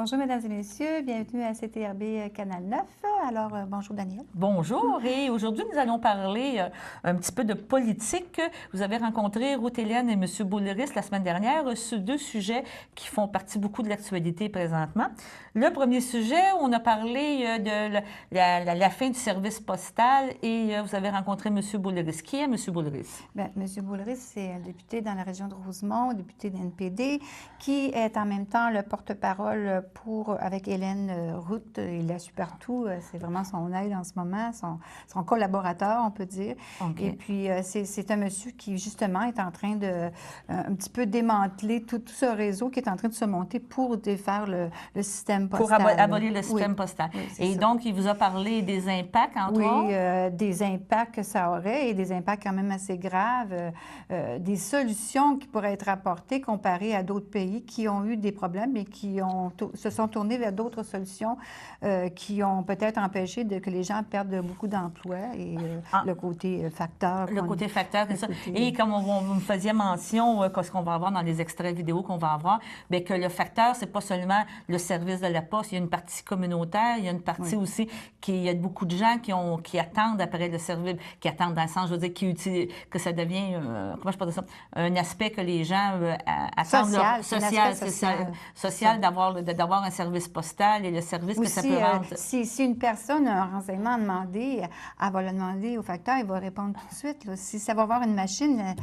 Bonjour, mesdames et messieurs. Bienvenue à CTRB Canal 9. Alors, bonjour, Daniel. Bonjour. Et aujourd'hui, nous allons parler un petit peu de politique. Vous avez rencontré Ruth Hélène et M. Boulris la semaine dernière sur deux sujets qui font partie beaucoup de l'actualité présentement. Le premier sujet, on a parlé de la fin du service postal et vous avez rencontré M. Boulris. Qui est M. Boulris? Bien, M. Boulris, c'est un député dans la région de Rosemont, député de NPD, qui est en même temps le porte-parole avec Hélène Ruth. Il la suit partout. C'est vraiment son aide en ce moment, son collaborateur, on peut dire. Okay. Et puis, c'est un monsieur qui, justement, est en train de un petit peu démanteler tout ce réseau qui est en train de se monter pour défaire le système postal. Pour abolir le système postal. Oui, et ça. Donc, il vous a parlé des impacts, entre autres? Oui, des impacts que ça aurait et des impacts quand même assez graves, des solutions qui pourraient être apportées comparées à d'autres pays qui ont eu des problèmes et qui se sont tournés vers d'autres solutions qui ont peut-être empêché que les gens perdent beaucoup d'emplois et le côté facteur. Le côté facteur, c'est ça. Et comme vous me faisiez mention, ce qu'on va avoir dans les extraits vidéo qu'on va avoir, bien que le facteur, c'est pas seulement le service de la Poste, il y a une partie communautaire, il y a une partie aussi il y a beaucoup de gens qui attendent après le service, qui attendent dans le sens, je veux dire, que ça devient, comment je peux dire ça, un aspect que les gens attendent. Social, d'avoir un service postal et le service aussi, que ça peut rendre. Si une personne a un renseignement à demander, elle va le demander au facteur, il va répondre tout de suite. Là. Si ça va avoir une machine...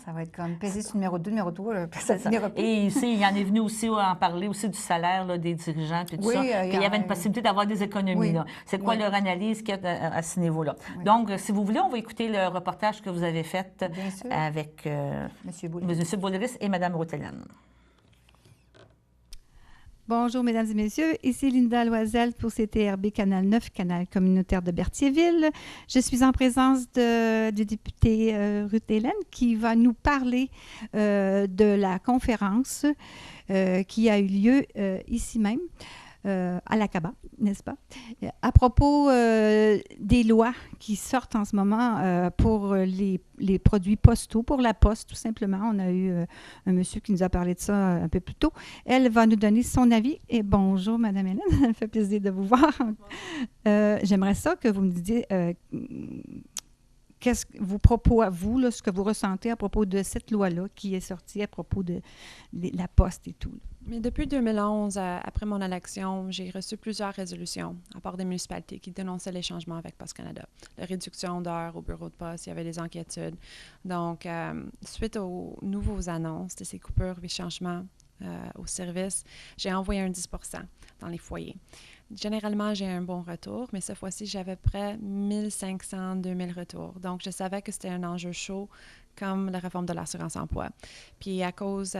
ça va être comme peser sur numéro 2, numéro 3, ça finira plus. Et ici, il y en est venu aussi en parler aussi du salaire là, des dirigeants et tout ça, qu'il y avait une possibilité d'avoir des économies. Oui. C'est quoi leur analyse qu'il y a à ce niveau-là? Oui. Donc, si vous voulez, on va écouter le reportage que vous avez fait avec M. Boulris et Mme Ruth Hélène. Bonjour, mesdames et messieurs. Ici Linda Loisel pour CTRB Canal 9, canal communautaire de Berthierville. Je suis en présence du député Ruth Hélène qui va nous parler de la conférence qui a eu lieu ici même. À l'Aqaba, n'est-ce pas? À propos des lois qui sortent en ce moment pour les produits postaux, pour la Poste, tout simplement. On a eu un monsieur qui nous a parlé de ça un peu plus tôt. Elle va nous donner son avis. Et bonjour, Madame Hélène, ça me fait plaisir de vous voir. J'aimerais ça que vous me disiez qu'est-ce que vos propos à vous, là, ce que vous ressentez à propos de cette loi-là qui est sortie à propos de la Poste et tout. Mais depuis 2011, après mon élection, j'ai reçu plusieurs résolutions à part des municipalités qui dénonçaient les changements avec Poste Canada. La réduction d'heures au bureau de poste, il y avait des inquiétudes. Donc, suite aux nouveaux annonces de ces coupures et changements au service, j'ai envoyé un 10 % dans les foyers. Généralement, j'ai un bon retour, mais cette fois-ci, j'avais près 1500, 2000 retours. Donc, je savais que c'était un enjeu chaud comme la réforme de l'assurance-emploi. Puis à cause,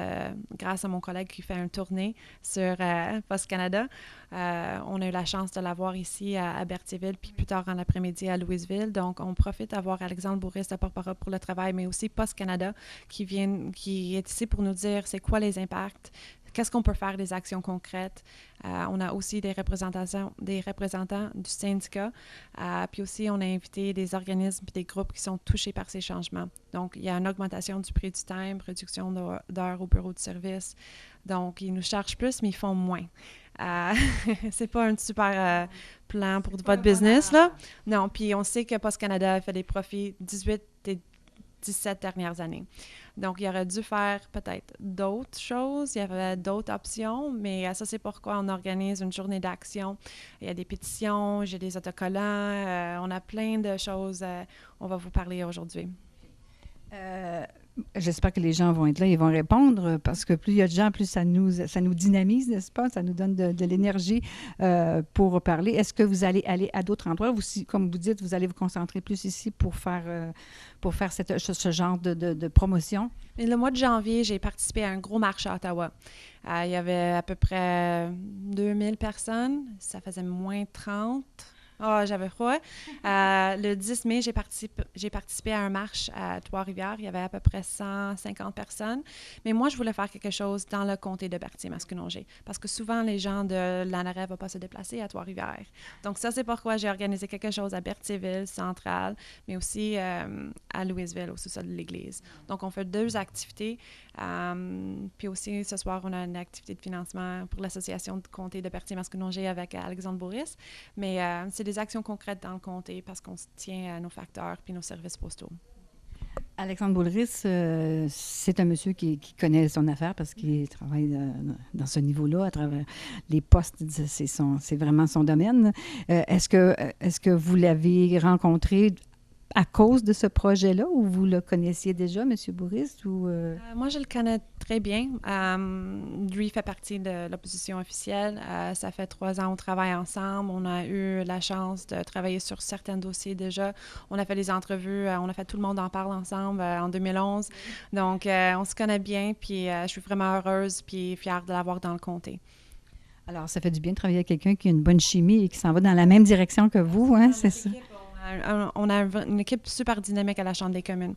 grâce à mon collègue qui fait une tournée sur Poste Canada, on a eu la chance de l'avoir ici à Berthierville, puis plus tard en l'après-midi à Louisville. Donc, on profite d'avoir Alexandre Bourris, le porte-parole pour le travail, mais aussi Poste Canada, qui est ici pour nous dire c'est quoi les impacts, qu'est-ce qu'on peut faire, des actions concrètes. On a aussi des représentants du syndicat. Puis aussi, on a invité des organismes et des groupes qui sont touchés par ces changements. Donc, il y a une augmentation du prix du timbre, réduction d'heures au bureau de service. Donc, ils nous chargent plus, mais ils font moins. C'est pas un super plan pour votre business, là. Non, puis on sait que Poste Canada a fait des profits 18 et 17 dernières années. Donc, il aurait dû faire peut-être d'autres choses, il y avait d'autres options, mais ça, c'est pourquoi on organise une journée d'action. Il y a des pétitions, j'ai des autocollants, on a plein de choses. On va vous parler aujourd'hui. J'espère que les gens vont être là et vont répondre parce que plus il y a de gens, plus ça nous dynamise, n'est-ce pas? Ça nous donne de l'énergie pour parler. Est-ce que vous allez aller à d'autres endroits? Ou si, comme vous dites, vous allez vous concentrer plus ici pour faire ce genre de promotion? Et le mois de janvier, j'ai participé à un gros marché à Ottawa. Il y avait à peu près 2000 personnes. Ça faisait moins 30 Oh, j'avais froid. Le 10 mai, j'ai participé à une marche à Trois-Rivières. Il y avait à peu près 150 personnes. Mais moi, je voulais faire quelque chose dans le comté de Berthier-Masconoget. Parce que souvent, les gens de l'ANREF ne vont pas se déplacer à Trois-Rivières. Donc, ça, c'est pourquoi j'ai organisé quelque chose à Berthierville, centrale, mais aussi à Louisville, au sous-sol de l'église. Donc, on fait 2 activités. Puis aussi, ce soir, on a une activité de financement pour l'association de comté de Berthier-Masconoget avec Alexandre Bourris. Mais c'est des actions concrètes dans le comté parce qu'on se tient à nos facteurs puis nos services postaux. Alexandre Boulris, c'est un monsieur qui connaît son affaire parce qu'il travaille dans ce niveau-là, à travers les postes, c'est vraiment son domaine. Est-ce que vous l'avez rencontré à cause de ce projet-là ou vous le connaissiez déjà, M. Bourris? Moi, je le connais très bien. Lui fait partie de l'opposition officielle. Ça fait 3 ans qu'on travaille ensemble. On a eu la chance de travailler sur certains dossiers déjà. On a fait des entrevues. On a fait Tout le monde en parle ensemble en 2011. Donc, on se connaît bien. Puis, je suis vraiment heureuse puis fière de l'avoir dans le comté. Alors, ça fait du bien de travailler avec quelqu'un qui a une bonne chimie et qui s'en va dans la même direction que vous, hein, c'est ça? On a une équipe super dynamique à la Chambre des communes.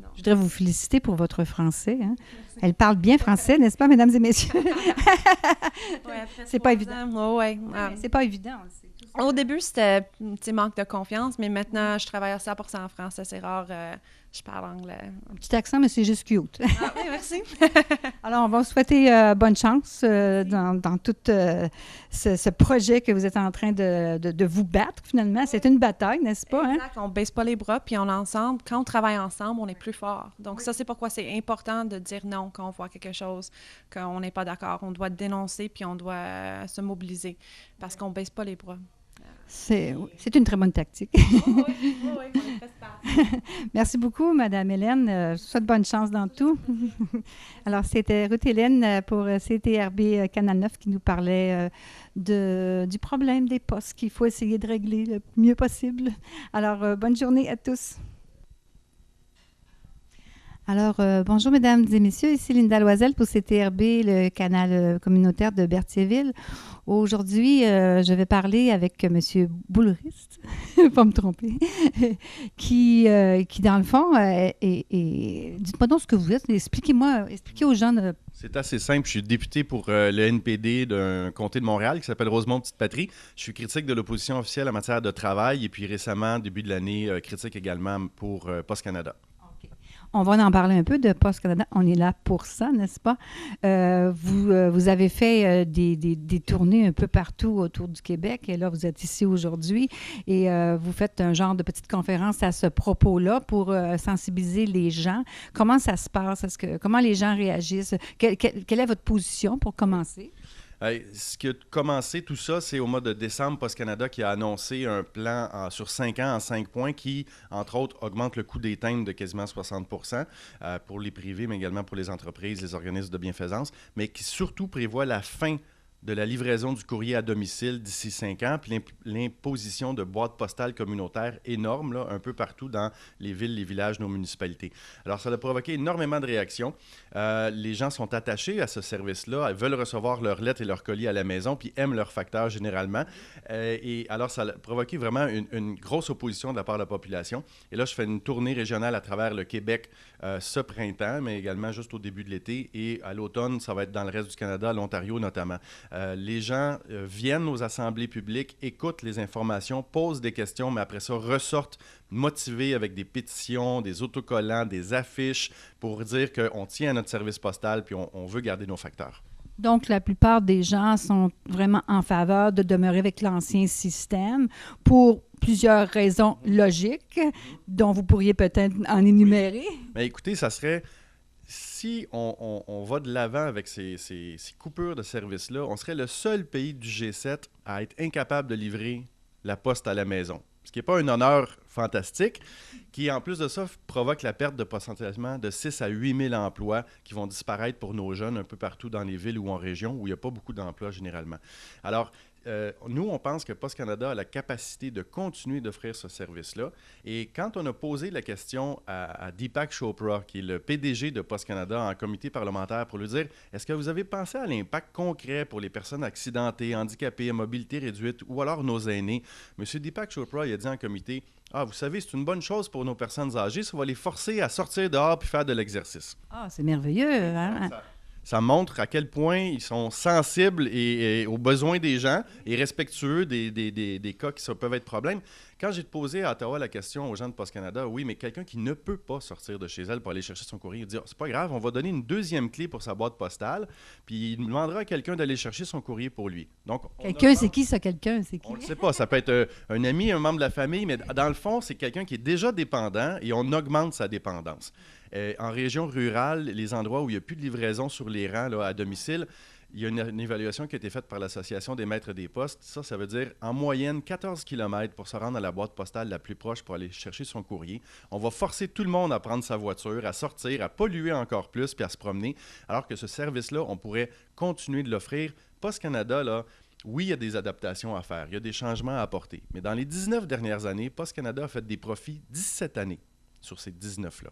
Je voudrais vous féliciter pour votre français. Hein? Elle parle bien français, n'est-ce pas, mesdames et messieurs? C'est pas évident. Ouais. C'est pas évident. Au début, c'était un petit manque de confiance, mais maintenant, je travaille à 100% en français. C'est rare, je parle anglais. Un petit accent, mais c'est juste cute. Oui, merci. Alors, on va vous souhaiter bonne chance dans tout ce projet que vous êtes en train de vous battre, finalement. C'est une bataille, n'est-ce pas? Exact. On ne baisse pas les bras, puis on est ensemble. Quand on travaille ensemble, on est plus fort. Donc, ça, c'est pourquoi c'est important de dire non quand on voit quelque chose, qu'on n'est pas d'accord. On doit dénoncer, puis on doit se mobiliser, parce qu'on ne baisse pas les bras. C'est une très bonne tactique. Oui, on est presque. Merci beaucoup, Mme Hélène. Je vous souhaite bonne chance dans tout. Alors, c'était Ruth Hélène pour CTRB Canal 9 qui nous parlait du problème des postes qu'il faut essayer de régler le mieux possible. Alors, bonne journée à tous. Alors, bonjour, mesdames et messieurs. Ici Linda Loisel pour CTRB, le canal communautaire de Berthierville. Aujourd'hui, je vais parler avec M. Boulris, pas me tromper, qui dans le fond, dites-moi donc ce que vous êtes. Expliquez aux gens. C'est assez simple. Je suis député pour le NPD d'un comté de Montréal qui s'appelle Rosemont-Petite-Patrie. Je suis critique de l'opposition officielle en matière de travail et puis récemment, début de l'année, critique également pour Post Canada. On va en parler un peu de Post Canada. On est là pour ça, n'est-ce pas? Vous avez fait des tournées un peu partout autour du Québec et là, vous êtes ici aujourd'hui et vous faites un genre de petite conférence à ce propos-là pour sensibiliser les gens. Comment ça se passe? Comment les gens réagissent? Quelle est votre position pour commencer? Ce qui a commencé tout ça, c'est au mois de décembre, Post Canada qui a annoncé un plan sur 5 ans en 5 points qui, entre autres, augmente le coût des timbres de quasiment 60% pour les privés, mais également pour les entreprises, les organismes de bienfaisance, mais qui surtout prévoit la fin de la livraison du courrier à domicile d'ici 5 ans, puis l'imposition de boîtes postales communautaires énormes, là, un peu partout dans les villes, les villages, nos municipalités. Alors, ça a provoqué énormément de réactions. Les gens sont attachés à ce service-là, ils veulent recevoir leurs lettres et leurs colis à la maison, puis aiment leurs facteurs généralement. Et alors, ça a provoqué vraiment une grosse opposition de la part de la population. Et là, je fais une tournée régionale à travers le Québec ce printemps, mais également juste au début de l'été. Et à l'automne, ça va être dans le reste du Canada, l'Ontario notamment. Les gens viennent aux assemblées publiques, écoutent les informations, posent des questions, mais après ça, ressortent motivés avec des pétitions, des autocollants, des affiches pour dire qu'on tient à notre service postal puis on veut garder nos facteurs. Donc, la plupart des gens sont vraiment en faveur de demeurer avec l'ancien système pour plusieurs raisons logiques, dont vous pourriez peut-être en énumérer. Mais écoutez, ça serait... Si on va de l'avant avec ces coupures de services-là, on serait le seul pays du G7 à être incapable de livrer la poste à la maison. Ce qui n'est pas un honneur fantastique, qui, en plus de ça, provoque la perte de potentiellement de 6 à 8 000 emplois qui vont disparaître pour nos jeunes un peu partout dans les villes ou en région où il n'y a pas beaucoup d'emplois généralement. Alors, nous, on pense que Post Canada a la capacité de continuer d'offrir ce service-là. Et quand on a posé la question à Deepak Chopra, qui est le PDG de Post Canada en comité parlementaire, pour lui dire « Est-ce que vous avez pensé à l'impact concret pour les personnes accidentées, handicapées, à mobilité réduite ou alors nos aînés? » M. Deepak Chopra, il a dit en comité « Ah, vous savez, c'est une bonne chose pour nos personnes âgées, ça va les forcer à sortir dehors puis faire de l'exercice. » Ah, c'est merveilleux, hein? Ça montre à quel point ils sont sensibles et aux besoins des gens et respectueux des cas qui peuvent être problèmes. Quand j'ai posé à Ottawa la question aux gens de Post Canada, oui, mais quelqu'un qui ne peut pas sortir de chez elle pour aller chercher son courrier, il dit, c'est pas grave, on va donner une deuxième clé pour sa boîte postale, puis il demandera à quelqu'un d'aller chercher son courrier pour lui. Donc, quelqu'un, c'est qui ça, quelqu'un? C'est qui? On ne le sait pas. Ça peut être un ami, un membre de la famille, mais dans le fond, c'est quelqu'un qui est déjà dépendant et on augmente sa dépendance. En région rurale, les endroits où il n'y a plus de livraison sur les rangs là, à domicile, il y a une évaluation qui a été faite par l'Association des maîtres des postes. Ça veut dire en moyenne 14 km pour se rendre à la boîte postale la plus proche pour aller chercher son courrier. On va forcer tout le monde à prendre sa voiture, à sortir, à polluer encore plus puis à se promener, alors que ce service-là, on pourrait continuer de l'offrir. Post Canada, là, oui, il y a des adaptations à faire, il y a des changements à apporter. Mais dans les 19 dernières années, Post Canada a fait des profits 17 années sur ces 19-là.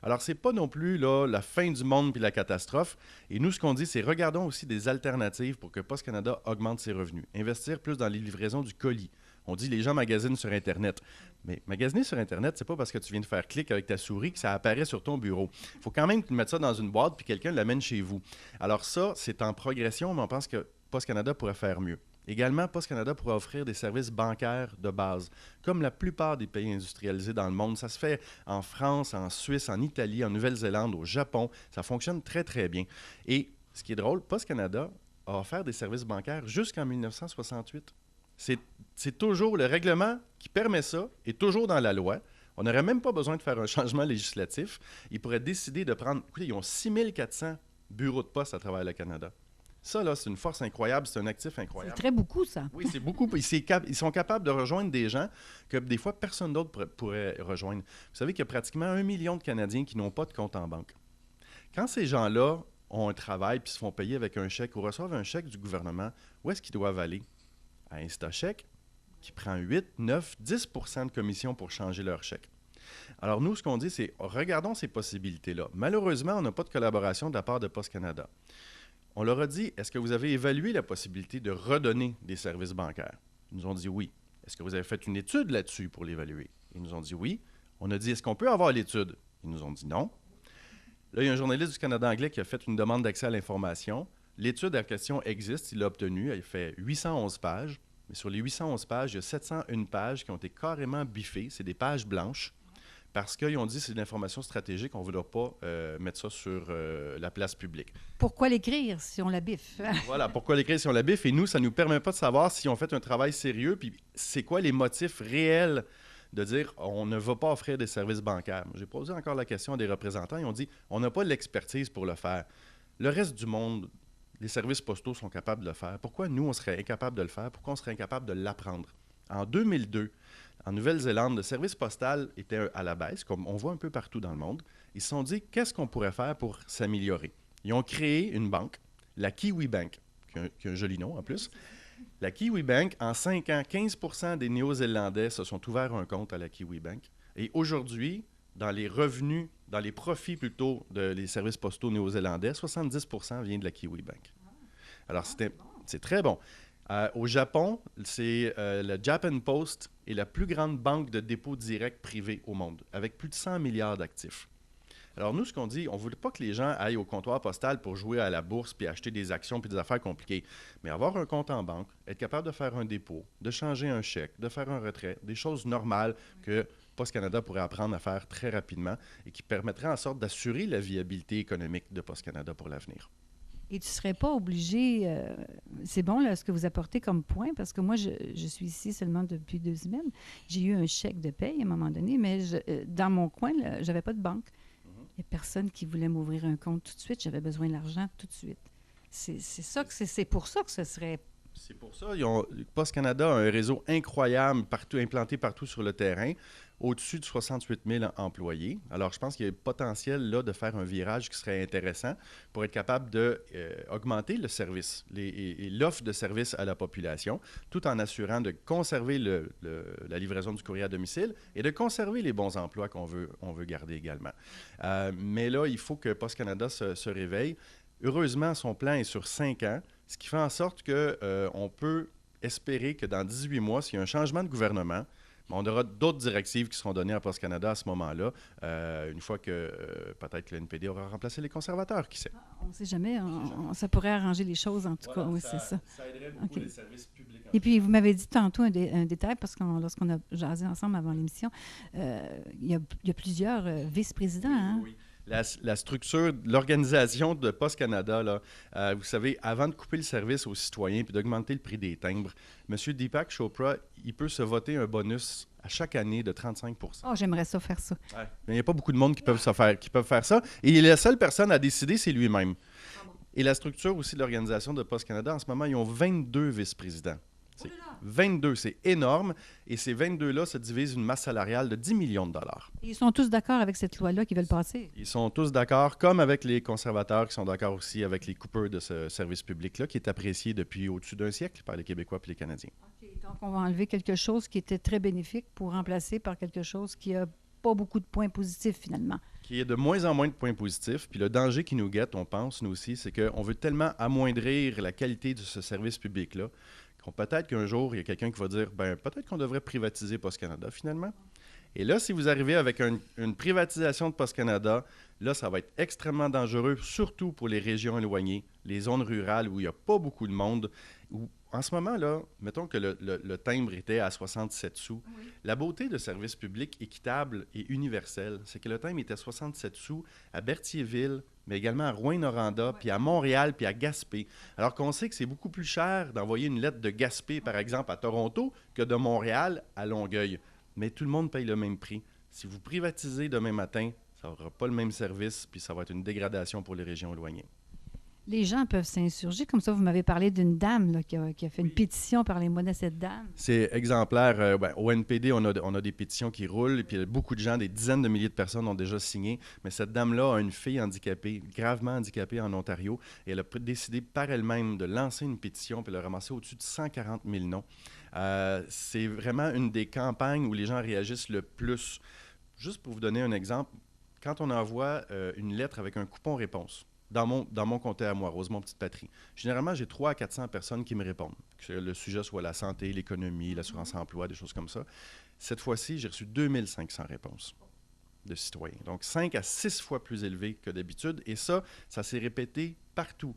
Alors, ce n'est pas non plus là, la fin du monde puis la catastrophe. Et nous, ce qu'on dit, c'est regardons aussi des alternatives pour que Post Canada augmente ses revenus. Investir plus dans les livraisons du colis. On dit les gens magasinent sur Internet. Mais magasiner sur Internet, c'est pas parce que tu viens de faire clic avec ta souris que ça apparaît sur ton bureau. Il faut quand même mettre ça dans une boîte puis quelqu'un l'amène chez vous. Alors ça, c'est en progression, mais on pense que Post Canada pourrait faire mieux. Également, Post Canada pourrait offrir des services bancaires de base. Comme la plupart des pays industrialisés dans le monde, ça se fait en France, en Suisse, en Italie, en Nouvelle-Zélande, au Japon. Ça fonctionne très, très bien. Et ce qui est drôle, Post Canada a offert des services bancaires jusqu'en 1968. C'est toujours le règlement qui permet ça, est toujours dans la loi. On n'aurait même pas besoin de faire un changement législatif. Ils pourraient décider de prendre... Écoutez, ils ont 6400 bureaux de poste à travers le Canada. Ça, là, c'est une force incroyable, c'est un actif incroyable. C'est très beaucoup, ça. Oui, c'est beaucoup. Ils sont capables de rejoindre des gens que des fois, personne d'autre pourrait rejoindre. Vous savez qu'il y a pratiquement 1 million de Canadiens qui n'ont pas de compte en banque. Quand ces gens-là ont un travail puis se font payer avec un chèque ou reçoivent un chèque du gouvernement, où est-ce qu'ils doivent aller? À InstaChèque, qui prend 8, 9, 10 % de commission pour changer leur chèque. Alors, nous, ce qu'on dit, c'est regardons ces possibilités-là. Malheureusement, on n'a pas de collaboration de la part de Post Canada. On leur a dit, est-ce que vous avez évalué la possibilité de redonner des services bancaires? Ils nous ont dit oui. Est-ce que vous avez fait une étude là-dessus pour l'évaluer? Ils nous ont dit oui. On a dit, est-ce qu'on peut avoir l'étude? Ils nous ont dit non. Là, il y a un journaliste du Canada anglais qui a fait une demande d'accès à l'information. L'étude en question existe, il l'a obtenue. Elle fait 811 pages. Mais sur les 811 pages, il y a 701 pages qui ont été carrément biffées. C'est des pages blanches. Parce qu'ils ont dit que c'est de l'information stratégique, on ne voudra pas mettre ça sur la place publique. Pourquoi l'écrire si on la biffe? Voilà, pourquoi l'écrire si on la biffe? Et nous, ça ne nous permet pas de savoir si on fait un travail sérieux, puis c'est quoi les motifs réels de dire on ne va pas offrir des services bancaires. J'ai posé encore la question à des représentants, ils ont dit on n'a pas l'expertise pour le faire. Le reste du monde, les services postaux sont capables de le faire. Pourquoi nous, on serait incapable de le faire? Pourquoi on serait incapable de l'apprendre? En 2002, en Nouvelle-Zélande, le service postal était à la baisse, comme on voit un peu partout dans le monde. Ils se sont dit, qu'est-ce qu'on pourrait faire pour s'améliorer? Ils ont créé une banque, la Kiwi Bank, qui a un joli nom en plus. La Kiwi Bank, en 5 ans, 15 % des Néo-Zélandais se sont ouverts un compte à la Kiwi Bank. Et aujourd'hui, dans les revenus, dans les profits plutôt des services postaux néo-zélandais, 70 % vient de la Kiwi Bank. Alors, c'est très bon. Au Japon, c'est le Japan Post est la plus grande banque de dépôt direct privée au monde, avec plus de 100 milliards d'actifs. Alors nous, ce qu'on dit, on ne voulait pas que les gens aillent au comptoir postal pour jouer à la bourse puis acheter des actions puis des affaires compliquées, mais avoir un compte en banque, être capable de faire un dépôt, de changer un chèque, de faire un retrait, des choses normales que Post Canada pourrait apprendre à faire très rapidement et qui permettraient en sorte d'assurer la viabilité économique de Post Canada pour l'avenir. Et tu ne serais pas obligé... c'est bon, là, ce que vous apportez comme point, parce que moi, je suis ici seulement depuis 2 semaines. J'ai eu un chèque de paye à un moment donné, mais dans mon coin, je n'avais pas de banque. Il n'y a personne qui voulait m'ouvrir un compte tout de suite. J'avais besoin de l'argent tout de suite. C'est pour ça que ce serait C'est pour ça, Post Canada a un réseau incroyable implanté partout sur le terrain, au-dessus de 68 000 employés. Alors, je pense qu'il y a le potentiel là de faire un virage qui serait intéressant pour être capable d'augmenter le service et l'offre de service à la population, tout en assurant de conserver la livraison du courrier à domicile et de conserver les bons emplois qu'on veut garder également. Mais là, il faut que Post Canada se réveille. Heureusement, son plan est sur 5 ans, ce qui fait en sorte qu'on peut espérer que dans 18 mois, s'il y a un changement de gouvernement, on aura d'autres directives qui seront données à Post Canada à ce moment-là, une fois que peut-être que le NPD aura remplacé les conservateurs, qui sait. On ne sait jamais. Ça pourrait arranger les choses, en tout cas. Oui, c'est ça. Ça aiderait beaucoup les services publics. Et puis, vous m'avez dit tantôt un détail, parce que lorsqu'on a jasé ensemble avant l'émission, il y a plusieurs vice-présidents. Hein? Oui. La structure, l'organisation de Post Canada, là, vous savez, avant de couper le service aux citoyens puis d'augmenter le prix des timbres, M. Deepak Chopra, il peut se voter un bonus à chaque année de 35 %. Oh, j'aimerais ça faire ça. Ouais. Mais il n'y a pas beaucoup de monde qui peuvent faire ça. Et la seule personne à décider, c'est lui-même. Et la structure aussi de l'organisation de Post Canada, en ce moment, ils ont 22 vice-présidents. 22, c'est énorme. Et ces 22-là se divisent une masse salariale de 10 millions de dollars. Et ils sont tous d'accord avec cette loi-là qu'ils veulent passer? Ils sont tous d'accord, comme avec les conservateurs qui sont d'accord aussi avec les coupeurs de ce service public-là, qui est apprécié depuis au-dessus d'un siècle par les Québécois et les Canadiens. OK. Donc, on va enlever quelque chose qui était très bénéfique pour remplacer par quelque chose qui n'a pas beaucoup de points positifs, finalement. Qui est de moins en moins de points positifs. Puis le danger qui nous guette, on pense, nous aussi, c'est qu'on veut tellement amoindrir la qualité de ce service public-là peut-être qu'un jour, il y a quelqu'un qui va dire, peut-être qu'on devrait privatiser Post Canada, finalement. Et là, si vous arrivez avec une privatisation de Post Canada, là, ça va être extrêmement dangereux, surtout pour les régions éloignées, les zones rurales où il n'y a pas beaucoup de monde. En ce moment, là, mettons que le timbre était à 67 sous. Oui. La beauté de service public équitable et universel, c'est que le timbre était à 67 sous à Berthierville, mais également à Rouyn-Noranda, puis à Montréal, puis à Gaspé. Alors qu'on sait que c'est beaucoup plus cher d'envoyer une lettre de Gaspé, par exemple, à Toronto, que de Montréal à Longueuil. Mais tout le monde paye le même prix. Si vous privatisez demain matin, ça n'aura pas le même service, puis ça va être une dégradation pour les régions éloignées. Les gens peuvent s'insurger. Comme ça, vous m'avez parlé d'une dame là, qui a fait une pétition. Parlez-moi de cette dame. C'est exemplaire. Au NPD, on a des pétitions qui roulent. Et puis beaucoup de gens, des dizaines de milliers de personnes ont déjà signé. Mais cette dame-là a une fille handicapée, gravement handicapée en Ontario. Et elle a décidé par elle-même de lancer une pétition. Puis elle a ramassé au-dessus de 140 000 noms. C'est vraiment une des campagnes où les gens réagissent le plus. Juste pour vous donner un exemple, quand on envoie une lettre avec un coupon réponse, dans mon comté à moi, Rosemont-Petite-Patrie, généralement, j'ai 300 à 400 personnes qui me répondent. Que le sujet soit la santé, l'économie, l'assurance-emploi, des choses comme ça. Cette fois-ci, j'ai reçu 2500 réponses de citoyens. Donc, 5 à 6 fois plus élevé que d'habitude. Et ça s'est répété partout.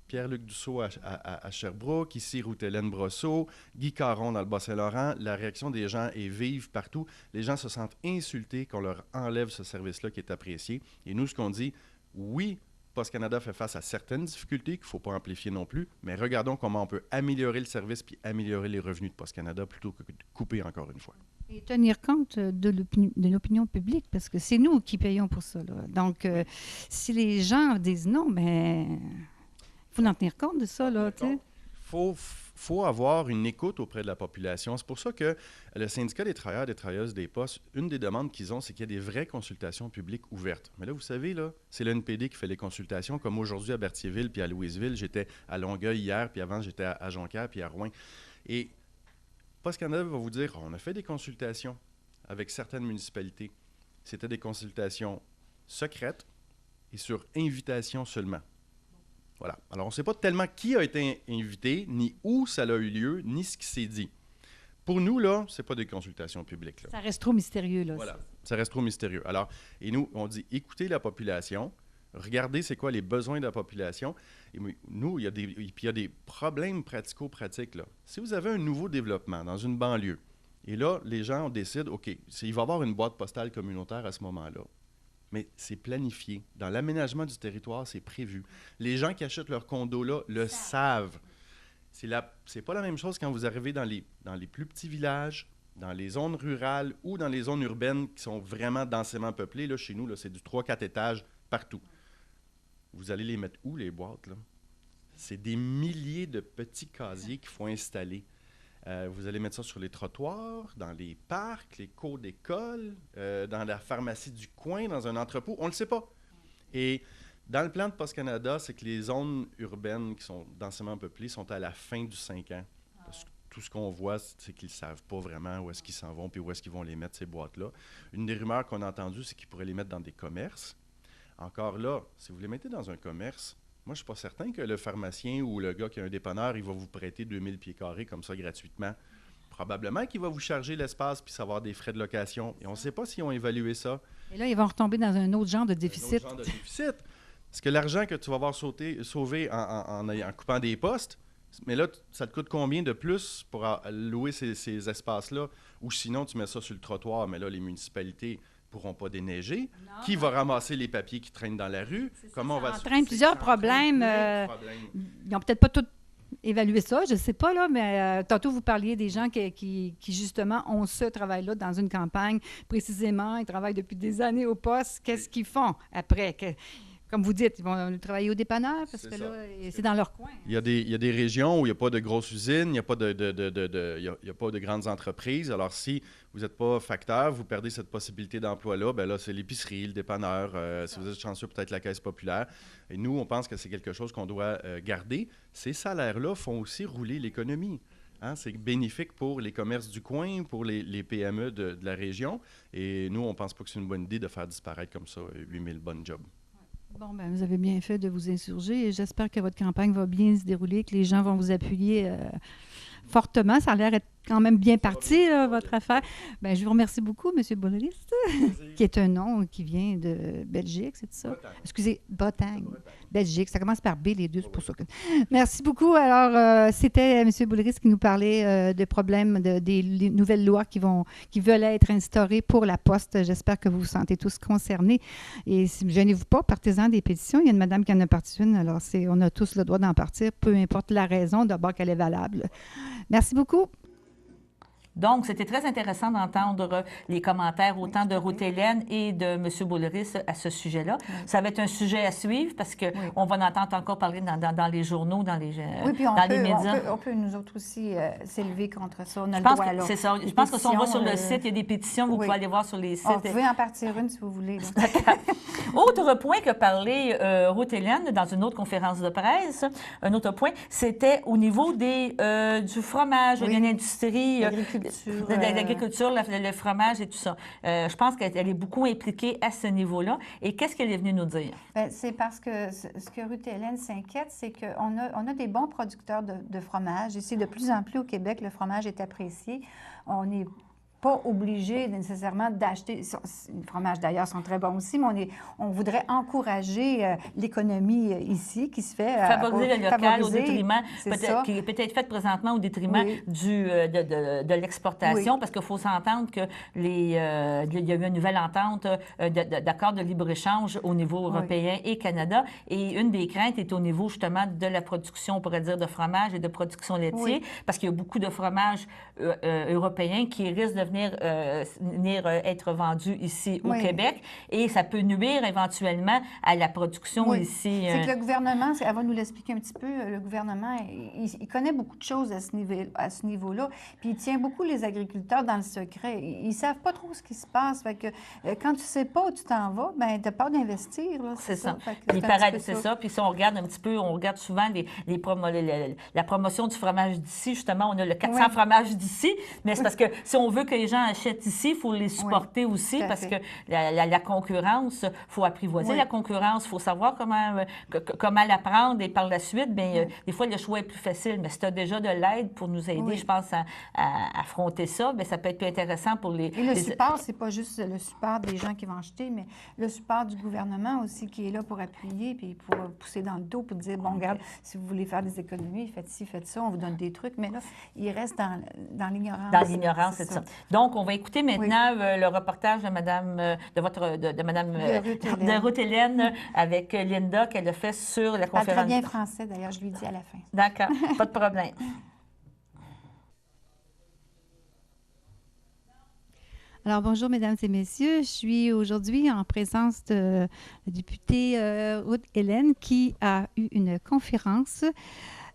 Pierre-Luc Dussault à Sherbrooke, ici, Ruth-Hélène Brosseau, Guy Caron dans le Bas-Saint-Laurent. La réaction des gens est vive partout. Les gens se sentent insultés qu'on leur enlève ce service-là qui est apprécié. Et nous, ce qu'on dit, oui, Post Canada fait face à certaines difficultés qu'il ne faut pas amplifier non plus, mais regardons comment on peut améliorer le service puis améliorer les revenus de Post Canada plutôt que de couper encore une fois. Et tenir compte de l'opinion publique, parce que c'est nous qui payons pour ça. Là. Donc, si les gens disent non, il faut en tenir compte de ça. Il faut avoir une écoute auprès de la population. C'est pour ça que le syndicat des travailleurs et des travailleuses des postes, une des demandes qu'ils ont, c'est qu'il y ait des vraies consultations publiques ouvertes. Mais là, vous savez, là, c'est le NPD qui fait les consultations, comme aujourd'hui à Berthierville puis à Louisville. J'étais à Longueuil hier, puis avant, j'étais à Jonquière puis à Rouyn. Et Post Canada va vous dire, on a fait des consultations avec certaines municipalités. C'était des consultations secrètes et sur invitation seulement. Voilà. Alors, on ne sait pas tellement qui a été invité, ni où ça a eu lieu, ni ce qui s'est dit. Pour nous, là, ce n'est pas des consultations publiques. Là. Ça reste trop mystérieux, là. Voilà. Ça reste trop mystérieux. Alors, et nous, on dit, écoutez la population, regardez c'est quoi les besoins de la population. Et nous, il y a des problèmes pratico-pratiques, là. Si vous avez un nouveau développement dans une banlieue, et là, les gens décident, OK, il va y avoir une boîte postale communautaire à ce moment-là. Mais c'est planifié. Dans l'aménagement du territoire, c'est prévu. Les gens qui achètent leur condo là le savent. C'est pas la même chose quand vous arrivez dans les plus petits villages, dans les zones rurales ou dans les zones urbaines qui sont vraiment densément peuplées. Là, chez nous, là, c'est du 3-4 étages partout. Vous allez les mettre où, les boîtes, là? c'est des milliers de petits casiers qu'il faut installer. Vous allez mettre ça sur les trottoirs, dans les parcs, les cours d'école, dans la pharmacie du coin, dans un entrepôt. On ne le sait pas. Et dans le plan de Post Canada, c'est que les zones urbaines qui sont densément peuplées sont à la fin du 5 ans. Parce que tout ce qu'on voit, c'est qu'ils ne savent pas vraiment où est-ce qu'ils s'en vont puis où est-ce qu'ils vont les mettre, ces boîtes-là. Une des rumeurs qu'on a entendues, c'est qu'ils pourraient les mettre dans des commerces. Encore là, si vous les mettez dans un commerce, moi, je ne suis pas certain que le pharmacien ou le gars qui a un dépanneur, il va vous prêter 2000 pieds carrés comme ça gratuitement. Probablement qu'il va vous charger l'espace puis savoir des frais de location. Et on ne sait pas s'ils ont évalué ça. Et là, ils vont retomber dans un autre genre de déficit. Un autre genre de déficit. Parce que l'argent que tu vas avoir sauvé en coupant des postes, mais là, ça te coûte combien de plus pour louer ces espaces-là? Ou sinon, tu mets ça sur le trottoir, mais là, les municipalités ne pourront pas déneiger. Non. Qui va ramasser les papiers qui traînent dans la rue? Comment on va entraîne plusieurs problèmes. Ils n'ont peut-être pas tout évalué ça, je ne sais pas, là, mais tantôt, vous parliez des gens qui justement, ont ce travail-là dans une campagne. Précisément, ils travaillent depuis des années au poste. Qu'est-ce qu'ils font après? Comme vous dites, ils vont travailler au dépanneur parce que là, c'est dans leur coin. Il y a des régions où il n'y a pas de grosses usines, il n'y a pas de grandes entreprises. Alors, si vous n'êtes pas facteur, vous perdez cette possibilité d'emploi-là, bien là, c'est l'épicerie, le dépanneur, si vous êtes chanceux, peut-être la caisse populaire. Et nous, on pense que c'est quelque chose qu'on doit garder. Ces salaires-là font aussi rouler l'économie. Hein? C'est bénéfique pour les commerces du coin, pour les PME de la région. Et nous, on ne pense pas que c'est une bonne idée de faire disparaître comme ça 8000 bonnes jobs. Bon, bien, vous avez bien fait de vous insurger et j'espère que votre campagne va bien se dérouler, que les gens vont vous appuyer fortement. Ça a l'air d'être quand même bien parti, là, votre affaire. Bien, je vous remercie beaucoup, M. Boulris, qui est un nom qui vient de Belgique, c'est ça? Bretagne. Excusez, Bretagne. Belgique, ça commence par B, les deux, c'est pour ça que... Merci beaucoup. Alors, c'était M. Boulris qui nous parlait des problèmes, des nouvelles lois qui veulent être instaurées pour la Poste. J'espère que vous vous sentez tous concernés. Et gênez-vous pas, partez-en des pétitions. Il y a une madame qui en a parti une, alors on a tous le droit d'en partir, peu importe la raison, d'abord qu'elle est valable. Merci beaucoup. Donc, c'était très intéressant d'entendre les commentaires autant de Ruth-Hélène et de M. Boulris à ce sujet-là. Oui. Ça va être un sujet à suivre parce qu'on va en entendre encore parler dans les journaux, dans les médias. On peut nous autres aussi s'élever contre ça. On a le droit, c'est ça. Je pense que si on va sur le site, il y a des pétitions, vous pouvez aller voir sur les sites. Vous pouvez en partir une si vous voulez. Autre point que parlait Ruth-Hélène dans une autre conférence de presse, un autre point, c'était au niveau du fromage, de l'industrie. L'agriculture, le fromage et tout ça. Je pense qu'elle est beaucoup impliquée à ce niveau-là. Et qu'est-ce qu'elle est venue nous dire? Bien, c'est parce que ce que Ruth-Hélène s'inquiète, c'est qu'on a des bons producteurs de fromage. Ici, de plus en plus au Québec, le fromage est apprécié. On n'est pas obligé nécessairement d'acheter. Les fromages, d'ailleurs, sont très bons aussi, mais on voudrait encourager l'économie ici qui se fait. Favoriser le local au détriment, qui est peut-être fait présentement au détriment de l'exportation, parce qu'il faut s'entendre qu'il y a eu une nouvelle entente d'accord de libre-échange au niveau européen et Canada. Et une des craintes est au niveau, justement, de la production, on pourrait dire, de fromage et de production laitière, parce qu'il y a beaucoup de fromages européens qui risquent de venir être vendu ici au Québec et ça peut nuire éventuellement à la production ici. C'est que le gouvernement, elle va nous l'expliquer un petit peu, le gouvernement, il connaît beaucoup de choses à ce niveau-là, puis il tient beaucoup les agriculteurs dans le secret. Ils ne savent pas trop ce qui se passe. Fait que, quand tu ne sais pas où tu t'en vas, bien, tu as peur d'investir. C'est ça. C'est ça. Puis si on regarde un petit peu, on regarde souvent la promotion du fromage d'ici. Justement, on a le 400 fromages d'ici, mais c'est parce que si on veut que les gens achètent ici, il faut les supporter aussi parce que la concurrence, il faut apprivoiser la concurrence, il faut savoir comment la prendre et par la suite, bien, des fois, le choix est plus facile. Mais si tu as déjà de l'aide pour nous aider, je pense, à affronter ça, bien, ça peut être plus intéressant pour les... Et le support, c'est pas juste le support des gens qui vont acheter, mais le support du gouvernement aussi qui est là pour appuyer puis pour pousser dans le dos pour dire, bon, regarde, si vous voulez faire des économies, faites ci, faites ça, on vous donne des trucs. Mais là, il reste dans l'ignorance. Dans l'ignorance, c'est ça. Donc, on va écouter maintenant le reportage de Madame Ruth-Hélène avec Linda qu'elle a fait sur la conférence. Elle parle très bien français, d'ailleurs, je lui dis à la fin. D'accord, pas de problème. Alors, bonjour, mesdames et messieurs. Je suis aujourd'hui en présence de la députée Ruth Hélène qui a eu une conférence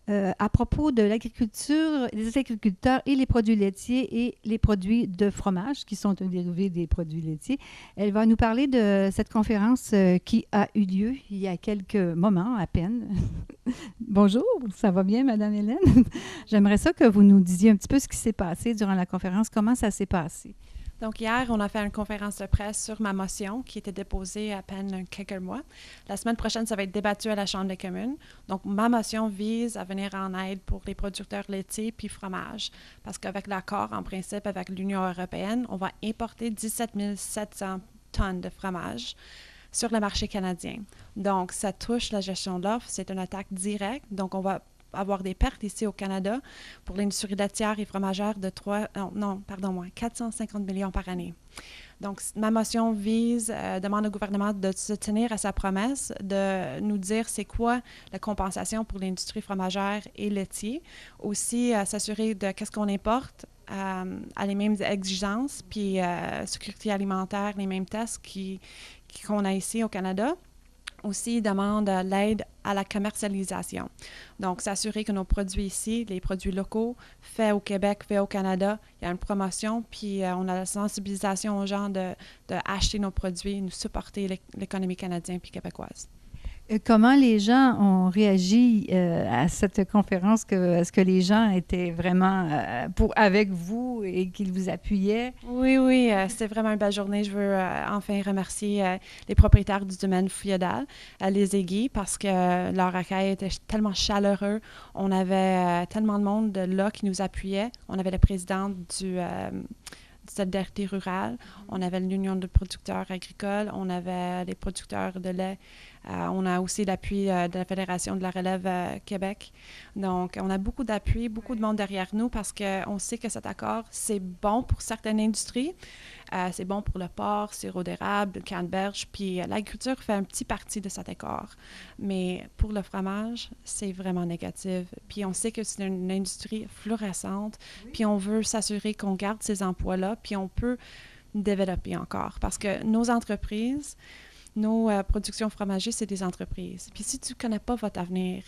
à propos de l'agriculture, des agriculteurs et les produits laitiers et les produits de fromage qui sont un dérivé des produits laitiers. Elle va nous parler de cette conférence qui a eu lieu il y a quelques moments à peine. Bonjour, ça va bien, Madame Hélène? J'aimerais ça que vous nous disiez un petit peu ce qui s'est passé durant la conférence, comment ça s'est passé. Donc, hier, on a fait une conférence de presse sur ma motion qui était déposée à peine quelques mois. La semaine prochaine, ça va être débattu à la Chambre des communes. Donc, ma motion vise à venir en aide pour les producteurs laitiers puis fromage. Parce qu'avec l'accord, en principe, avec l'Union européenne, on va importer 17 700 tonnes de fromage sur le marché canadien. Donc, ça touche la gestion de l'offre. C'est une attaque directe. Donc, on va avoir des pertes ici au Canada pour l'industrie laitière et fromagère de 450 millions par année. Donc, ma motion demande au gouvernement de se tenir à sa promesse, de nous dire c'est quoi la compensation pour l'industrie fromagère et laitier. Aussi, s'assurer de qu'est-ce qu'on importe à les mêmes exigences, puis sécurité alimentaire, les mêmes tests qu'on a ici au Canada. Aussi, demande l'aide à la commercialisation. Donc, s'assurer que nos produits ici, les produits locaux, faits au Québec, faits au Canada, il y a une promotion, puis on a la sensibilisation aux gens de acheter nos produits, nous supporter l'économie canadienne puis québécoise. Comment les gens ont réagi à cette conférence? Est-ce que les gens étaient vraiment avec vous et qu'ils vous appuyaient? Oui, c'était vraiment une belle journée. Je veux enfin remercier les propriétaires du domaine féodal, les aiguilles, parce que leur accueil était tellement chaleureux. On avait tellement de monde là qui nous appuyait. On avait le président du solidarité rurale, on avait l'Union de producteurs agricoles, on avait les producteurs de lait, on a aussi l'appui de la Fédération de la relève Québec. Donc, on a beaucoup d'appui, beaucoup de monde derrière nous parce qu'on sait que cet accord, c'est bon pour certaines industries. C'est bon pour le porc, sirop d'érable, le canneberge, puis l'agriculture fait un petit parti de cet accord. Mais pour le fromage, c'est vraiment négatif. Puis on sait que c'est une industrie florissante, puis on veut s'assurer qu'on garde ces emplois-là, puis on peut développer encore. Parce que nos entreprises, nos productions fromagères, c'est des entreprises. Puis si tu ne connais pas votre avenir,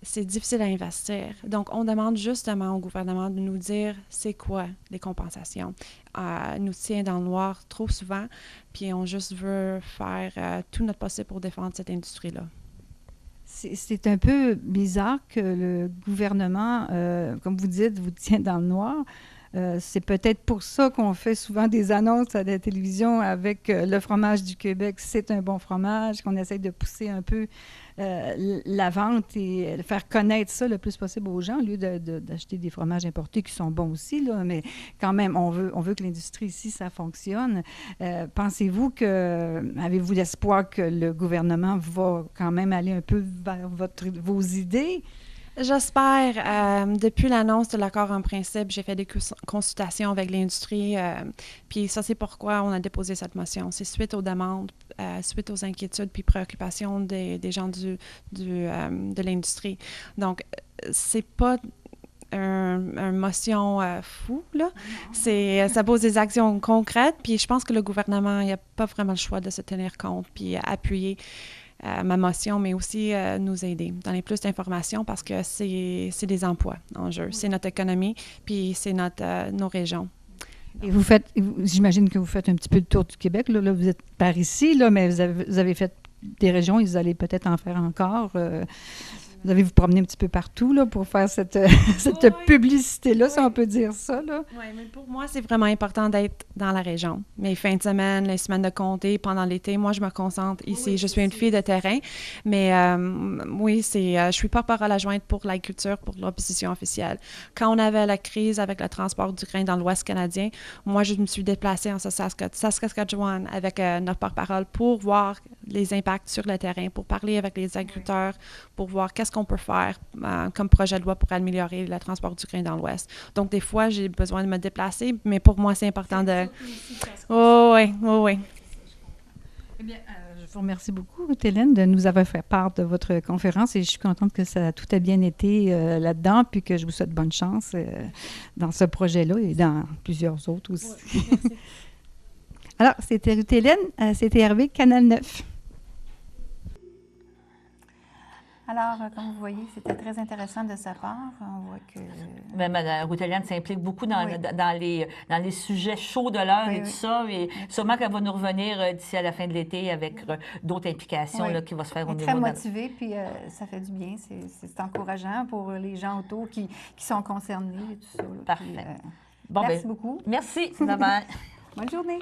c'est difficile à investir. Donc, on demande justement au gouvernement de nous dire c'est quoi les compensations. Nous tient dans le noir trop souvent, puis on juste veut faire tout notre possible pour défendre cette industrie-là. C'est un peu bizarre que le gouvernement, comme vous dites, vous tient dans le noir. C'est peut-être pour ça qu'on fait souvent des annonces à la télévision avec le fromage du Québec, c'est un bon fromage, qu'on essaie de pousser un peu la vente et de faire connaître ça le plus possible aux gens, au lieu d'acheter des fromages importés qui sont bons aussi, là, mais quand même, on veut que l'industrie ici, ça fonctionne. Avez-vous l'espoir que le gouvernement va quand même aller un peu vers vos idées? J'espère. Depuis l'annonce de l'accord en principe, j'ai fait des consultations avec l'industrie. Puis ça, c'est pourquoi on a déposé cette motion. C'est suite aux demandes, suite aux inquiétudes puis préoccupations des gens de l'industrie. Donc, c'est pas une motion fou, là. Ça pose des actions concrètes. Puis je pense que le gouvernement, il n'y a pas vraiment le choix de se tenir compte puis appuyer ma motion, mais aussi nous aider, donner plus d'informations parce que c'est des emplois en jeu. C'est notre économie, puis c'est nos régions. Et j'imagine que vous faites un petit peu le tour du Québec. Là vous êtes par ici, là, mais vous avez fait des régions et vous allez peut-être en faire encore. Vous allez vous promener un petit peu partout là, pour faire cette publicité-là, si on peut dire ça. Oui, mais pour moi, c'est vraiment important d'être dans la région. Mes fins de semaine, les semaines de comté, pendant l'été, moi, je me concentre ici. Je suis une fille de terrain, mais oui, je suis porte-parole adjointe pour l'agriculture, pour l'opposition officielle. Quand on avait la crise avec le transport du grain dans l'Ouest canadien, moi, je me suis déplacée en Saskatchewan avec notre porte-parole pour voir les impacts sur le terrain, pour parler avec les agriculteurs, pour voir qu'est-ce qu'on peut faire comme projet de loi pour améliorer le transport du grain dans l'Ouest. Donc, des fois, j'ai besoin de me déplacer, mais pour moi, c'est important de... Oui. Eh bien, je Je vous remercie beaucoup, Ruth-Hélène, de nous avoir fait part de votre conférence et je suis contente que tout a bien été là-dedans, puis que je vous souhaite bonne chance dans ce projet-là et dans plusieurs autres aussi. Ouais, merci. Alors, c'était Ruth-Hélène, c'était Hervé, Canal 9. Alors, comme vous voyez, c'était très intéressant de sa part. On voit que... Mme Ruth-Hélène s'implique beaucoup dans, Oui. dans les sujets chauds de l'heure Oui, et tout oui. ça. Et sûrement qu'elle va nous revenir d'ici à la fin de l'été avec d'autres implications Oui. là, qui vont se faire au Elle est niveau très de... motivée, puis ça fait du bien. C'est encourageant pour les gens autour qui sont concernés et tout ça. Là. Parfait. Puis, Bon, merci ben, beaucoup. merci. Bye-bye. Bonne journée.